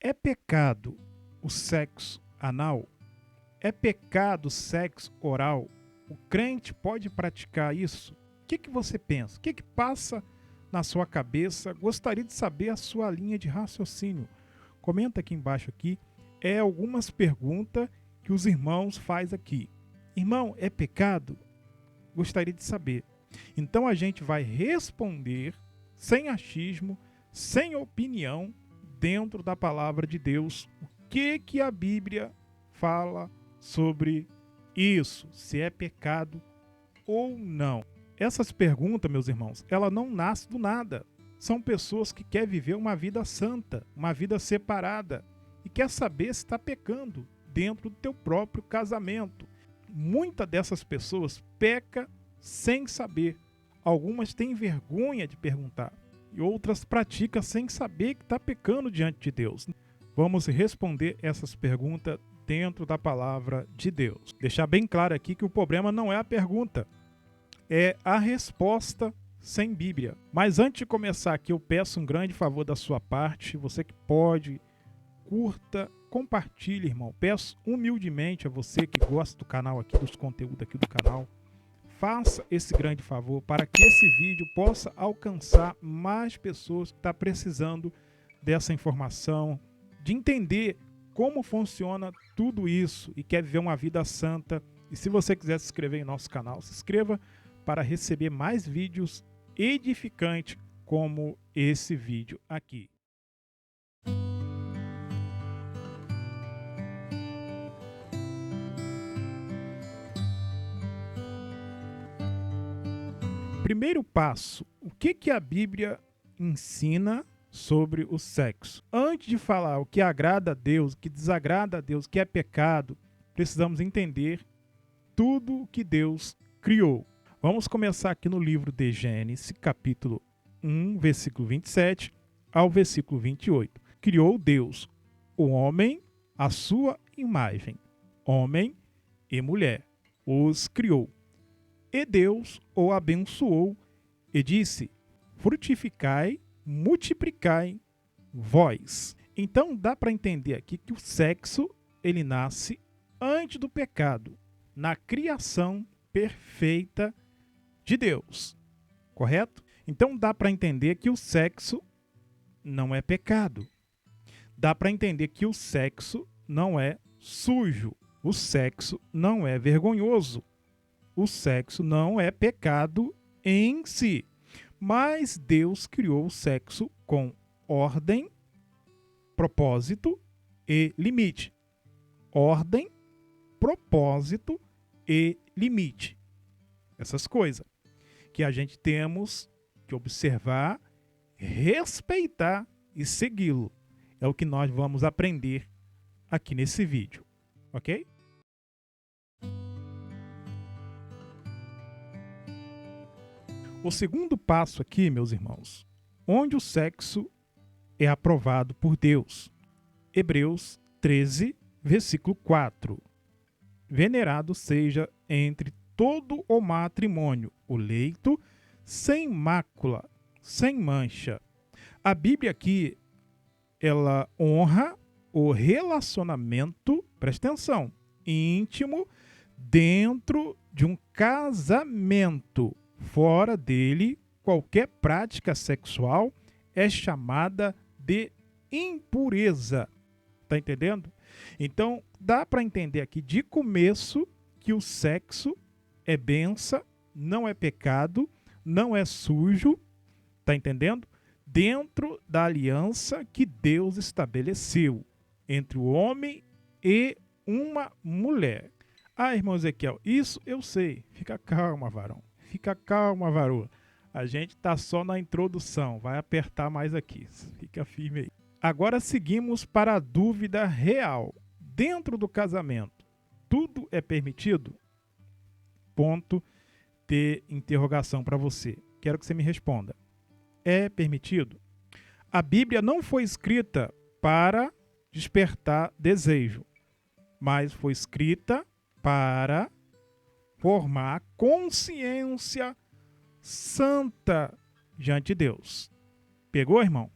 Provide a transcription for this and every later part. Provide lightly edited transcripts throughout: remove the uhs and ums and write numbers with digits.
É pecado o sexo anal? É pecado o sexo oral? O crente pode praticar isso? O que você pensa? O que passa na sua cabeça? Gostaria de saber a sua linha de raciocínio. Comenta aqui embaixo aqui. É algumas perguntas que os irmãos faz aqui. Irmão, é pecado? Gostaria de saber. Então a gente vai responder sem achismo, sem opinião, dentro da palavra de Deus, o que a Bíblia fala sobre isso, se é pecado ou não. Essas perguntas, meus irmãos, ela não nasce do nada. São pessoas que querem viver uma vida santa, uma vida separada e quer saber se está pecando dentro do teu próprio casamento. Muitas dessas pessoas pecam sem saber. Algumas têm vergonha de perguntar e outras praticam sem saber que está pecando diante de Deus. Vamos responder essas perguntas dentro da palavra de Deus. Deixar bem claro aqui que o problema não é a pergunta, é a resposta sem Bíblia. Mas antes de começar aqui, eu peço um grande favor da sua parte, você que pode, curta, compartilhe, irmão. Peço humildemente a você que gosta do canal aqui, dos conteúdos aqui do canal, faça esse grande favor para que esse vídeo possa alcançar mais pessoas que estão precisando dessa informação, de entender como funciona tudo isso e quer viver uma vida santa. E se você quiser se inscrever em nosso canal, se inscreva para receber mais vídeos edificantes como esse vídeo aqui. Primeiro passo, o que a Bíblia ensina sobre o sexo? Antes de falar o que agrada a Deus, o que desagrada a Deus, o que é pecado, precisamos entender tudo o que Deus criou. Vamos começar aqui no livro de Gênesis, capítulo 1, versículo 27 ao versículo 28. Criou Deus o homem à sua imagem, homem e mulher, os criou. E Deus o abençoou e disse: frutificai, multiplicai vós. Então dá para entender aqui que o sexo ele nasce antes do pecado, na criação perfeita de Deus, correto? Então dá para entender que o sexo não é pecado. Dá para entender que o sexo não é sujo. O sexo não é vergonhoso. O sexo não é pecado em si. Mas Deus criou o sexo com ordem, propósito e limite. Ordem, propósito e limite. Essas coisas que a gente temos que observar, respeitar e segui-lo. É o que nós vamos aprender aqui nesse vídeo, ok? O segundo passo aqui, meus irmãos, onde o sexo é aprovado por Deus. Hebreus 13, versículo 4. Venerado seja entre todo o matrimônio o leito sem mácula, sem mancha. A Bíblia aqui, ela honra o relacionamento, presta atenção, íntimo, dentro de um casamento. Fora dele, qualquer prática sexual é chamada de impureza. Tá entendendo? Então, dá para entender aqui de começo que o sexo é bênção, não é pecado, não é sujo, tá entendendo? Dentro da aliança que Deus estabeleceu entre o homem e uma mulher. Ah, irmão Ezequiel, isso eu sei. Fica calma, varão. Fica calma, varoa. A gente está só na introdução. Vai apertar mais aqui. Fica firme aí. Agora seguimos para a dúvida real. Dentro do casamento, tudo é permitido? Ponto de interrogação para você. Quero que você me responda. É permitido? A Bíblia não foi escrita para despertar desejo, mas foi escrita para formar consciência santa diante de Deus. Pegou, irmão?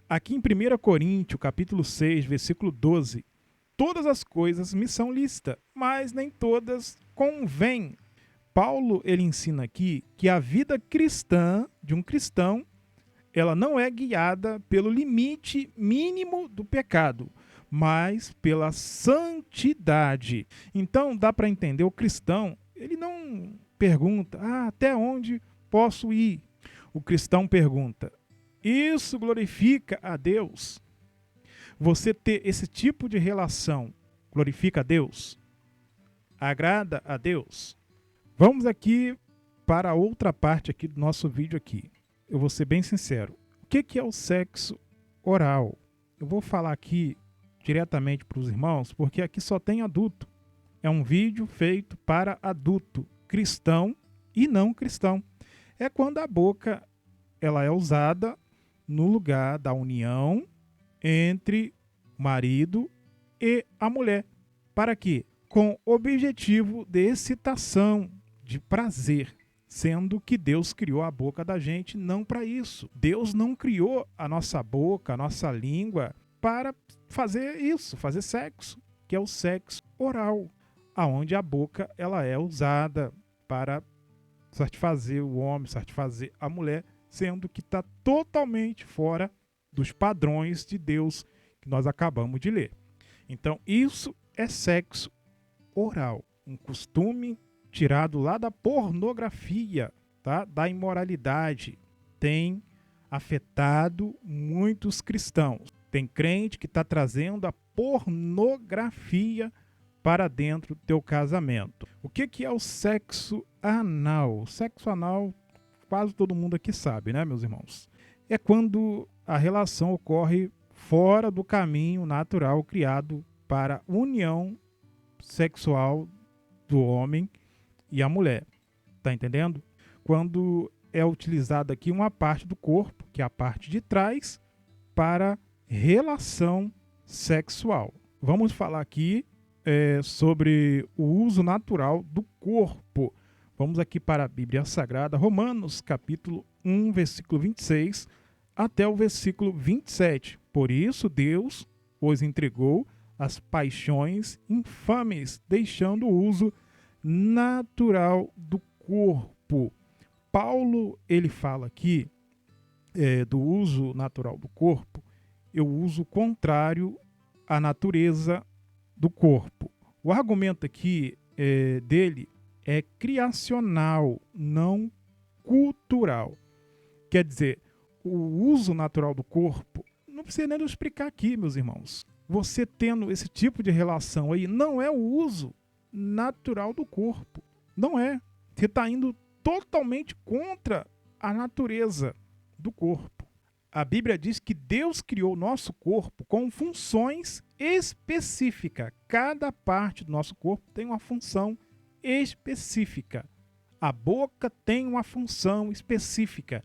Aqui em 1 Coríntios, capítulo 6, versículo 12, todas as coisas me são lícitas, mas nem todas convêm. Paulo, ele ensina aqui que a vida cristã de um cristão, ela não é guiada pelo limite mínimo do pecado, mas pela santidade. Então, dá para entender, o cristão, ele não pergunta, até onde posso ir? O cristão pergunta, isso glorifica a Deus? Você ter esse tipo de relação glorifica a Deus? Agrada a Deus? Vamos aqui para outra parte aqui do nosso vídeo aqui. Eu vou ser bem sincero. O que é o sexo oral? Eu vou falar aqui diretamente para os irmãos, porque aqui só tem adulto. É um vídeo feito para adulto, cristão e não cristão. É quando a boca ela é usada no lugar da união entre o marido e a mulher. Para quê? Com objetivo de excitação, de prazer. Sendo que Deus criou a boca da gente não para isso. Deus não criou a nossa boca, a nossa língua para fazer isso, fazer sexo, que é o sexo oral, aonde a boca ela é usada para satisfazer o homem, satisfazer a mulher, sendo que está totalmente fora dos padrões de Deus que nós acabamos de ler. Então, isso é sexo oral, um costume tirado lá da pornografia, tá? Da imoralidade. Tem afetado muitos cristãos. Tem crente que está trazendo a pornografia para dentro do teu casamento. O que é o sexo anal? O sexo anal, quase todo mundo aqui sabe, né, meus irmãos? É quando a relação ocorre fora do caminho natural criado para união sexual do homem e a mulher. Tá entendendo? Quando é utilizada aqui uma parte do corpo, que é a parte de trás, para relação sexual. Vamos falar aqui sobre o uso natural do corpo. Vamos aqui para a Bíblia Sagrada, Romanos capítulo 1, versículo 26 até o versículo 27. Por isso Deus os entregou às paixões infames, deixando o uso natural do corpo. Paulo, ele fala aqui do uso natural do corpo, eu uso contrário à natureza do corpo. O argumento aqui dele é criacional, não cultural. Quer dizer, o uso natural do corpo, não precisa nem explicar aqui, meus irmãos. Você tendo esse tipo de relação aí, não é o uso natural do corpo. Não é. Você está indo totalmente contra a natureza do corpo. A Bíblia diz que Deus criou o nosso corpo com funções específicas. Cada parte do nosso corpo tem uma função específica. A boca tem uma função específica.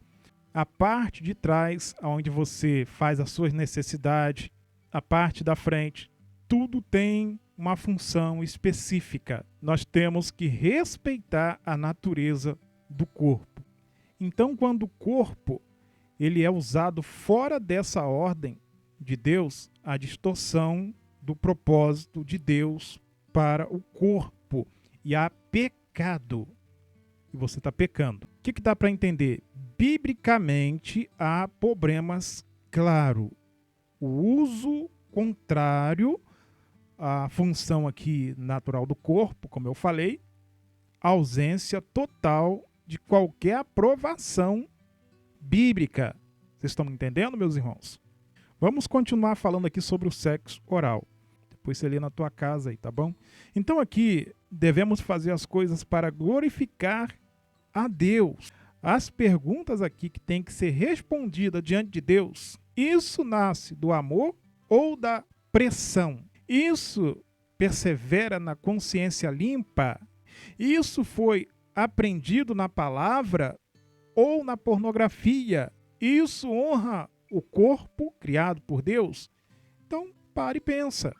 A parte de trás, onde você faz as suas necessidades, a parte da frente, tudo tem uma função específica. Nós temos que respeitar a natureza do corpo. Então, quando o corpo ele é usado fora dessa ordem de Deus, a distorção do propósito de Deus para o corpo. E há pecado. E você está pecando. O que dá para entender? Biblicamente, há problemas, claro. O uso contrário à função aqui natural do corpo, como eu falei, ausência total de qualquer aprovação bíblica. Vocês estão me entendendo, meus irmãos? Vamos continuar falando aqui sobre o sexo oral. Depois você lê na tua casa aí, tá bom? Então aqui devemos fazer as coisas para glorificar a Deus. As perguntas aqui que tem que ser respondidas diante de Deus, isso nasce do amor ou da pressão? Isso persevera na consciência limpa? Isso foi aprendido na palavra ou na pornografia? Isso honra o corpo criado por Deus? Então, pare e pensa.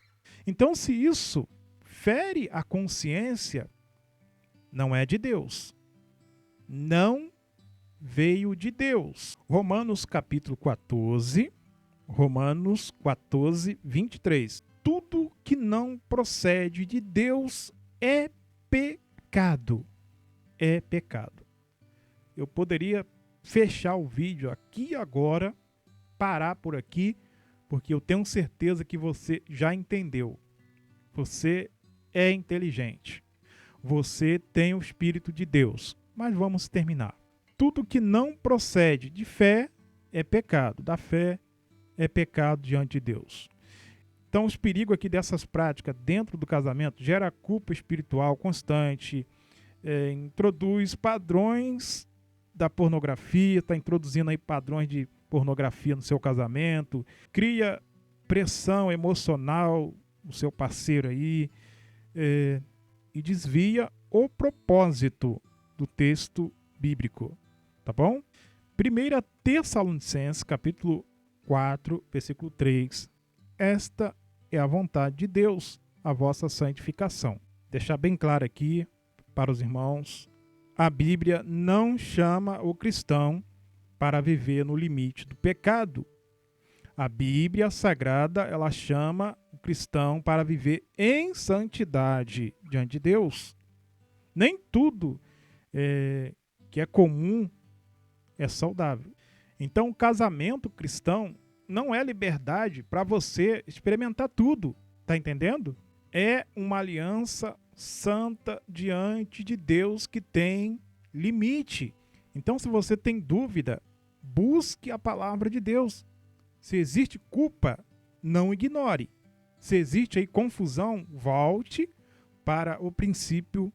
Então, se isso fere a consciência, não é de Deus. Não veio de Deus. Romanos capítulo 14, Romanos 14, 23. Tudo que não procede de Deus é pecado. É pecado. Eu poderia fechar o vídeo aqui agora, parar por aqui, porque eu tenho certeza que você já entendeu. Você é inteligente. Você tem o Espírito de Deus. Mas vamos terminar. Tudo que não procede de fé é pecado. Da fé é pecado diante de Deus. Então, os perigos aqui dessas práticas dentro do casamento gera culpa espiritual constante, introduz padrões da pornografia, está introduzindo aí padrões de pornografia no seu casamento, cria pressão emocional no seu parceiro aí, e desvia o propósito do texto bíblico, tá bom? 1 Tessalonicenses, capítulo 4, versículo 3. Esta é a vontade de Deus, a vossa santificação. Deixar bem claro aqui para os irmãos, a Bíblia não chama o cristão para viver no limite do pecado. A Bíblia Sagrada, ela chama o cristão para viver em santidade diante de Deus. Nem tudo que é comum é saudável. Então, o casamento cristão não é liberdade para você experimentar tudo, tá entendendo? É uma aliança santa diante de Deus que tem limite. Então, se você tem dúvida, busque a palavra de Deus. Se existe culpa, não ignore. Se existe aí confusão, volte para o princípio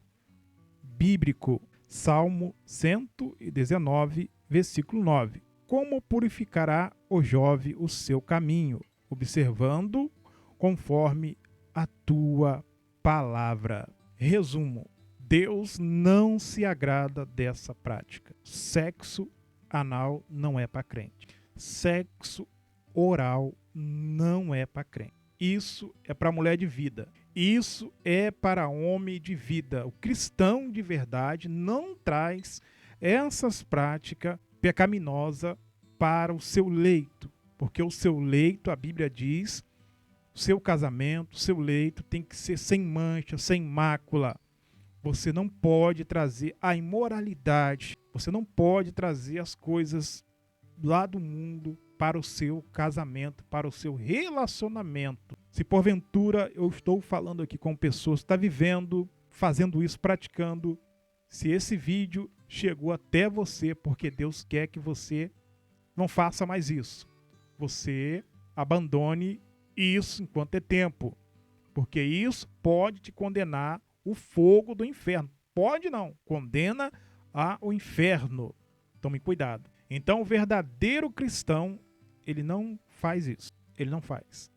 bíblico. Salmo 119, versículo 9. Como purificará o jovem o seu caminho, observando conforme a tua palavra. Resumo: Deus não se agrada dessa prática. Sexo anal não é para crente. Sexo oral não é para crente. Isso é para mulher de vida. Isso é para homem de vida. O cristão de verdade não traz essas práticas pecaminosas para o seu leito. Porque o seu leito, a Bíblia diz, o seu casamento, o seu leito tem que ser sem mancha, sem mácula. Você não pode trazer a imoralidade. Você não pode trazer as coisas lá do mundo para o seu casamento, para o seu relacionamento. Se porventura eu estou falando aqui com pessoas que estão vivendo, fazendo isso, praticando, se esse vídeo chegou até você porque Deus quer que você não faça mais isso, você abandone isso enquanto é tempo, porque isso pode te condenar o fogo do inferno. Pode não, condena ao inferno. Tome cuidado. Então, o verdadeiro cristão, ele não faz isso. Ele não faz.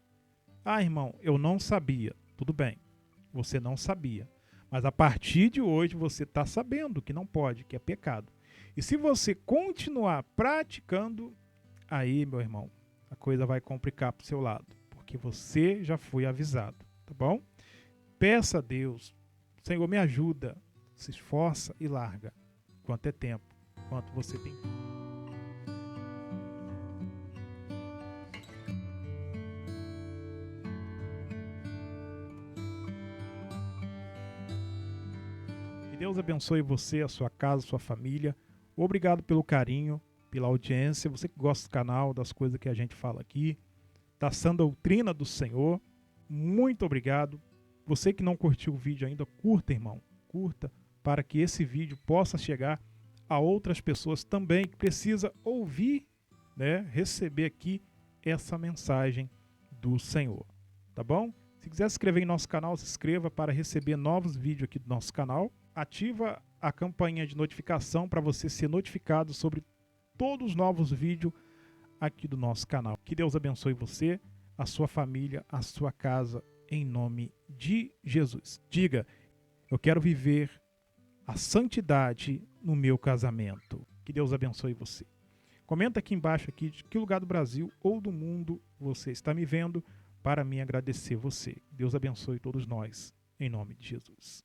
Ah, irmão, eu não sabia. Tudo bem, você não sabia. Mas a partir de hoje você está sabendo que não pode, que é pecado. E se você continuar praticando, aí, meu irmão, a coisa vai complicar para o seu lado. Porque você já foi avisado, tá bom? Peça a Deus, Senhor, me ajuda. Se esforça e larga. Quanto é tempo, quanto você tem. Deus abençoe você, a sua casa, a sua família. Obrigado pelo carinho, pela audiência. Você que gosta do canal, das coisas que a gente fala aqui, da sã doutrina do Senhor. Muito obrigado. Você que não curtiu o vídeo ainda, curta, irmão. Curta, para que esse vídeo possa chegar a outras pessoas também que precisam ouvir, né, receber aqui essa mensagem do Senhor. Tá bom? Se quiser se inscrever em nosso canal, se inscreva para receber novos vídeos aqui do nosso canal. Ativa a campainha de notificação para você ser notificado sobre todos os novos vídeos aqui do nosso canal. Que Deus abençoe você, a sua família, a sua casa, em nome de Jesus. Diga, eu quero viver a santidade no meu casamento. Que Deus abençoe você. Comenta aqui embaixo aqui de que lugar do Brasil ou do mundo você está me vendo para me agradecer você. Deus abençoe todos nós, em nome de Jesus.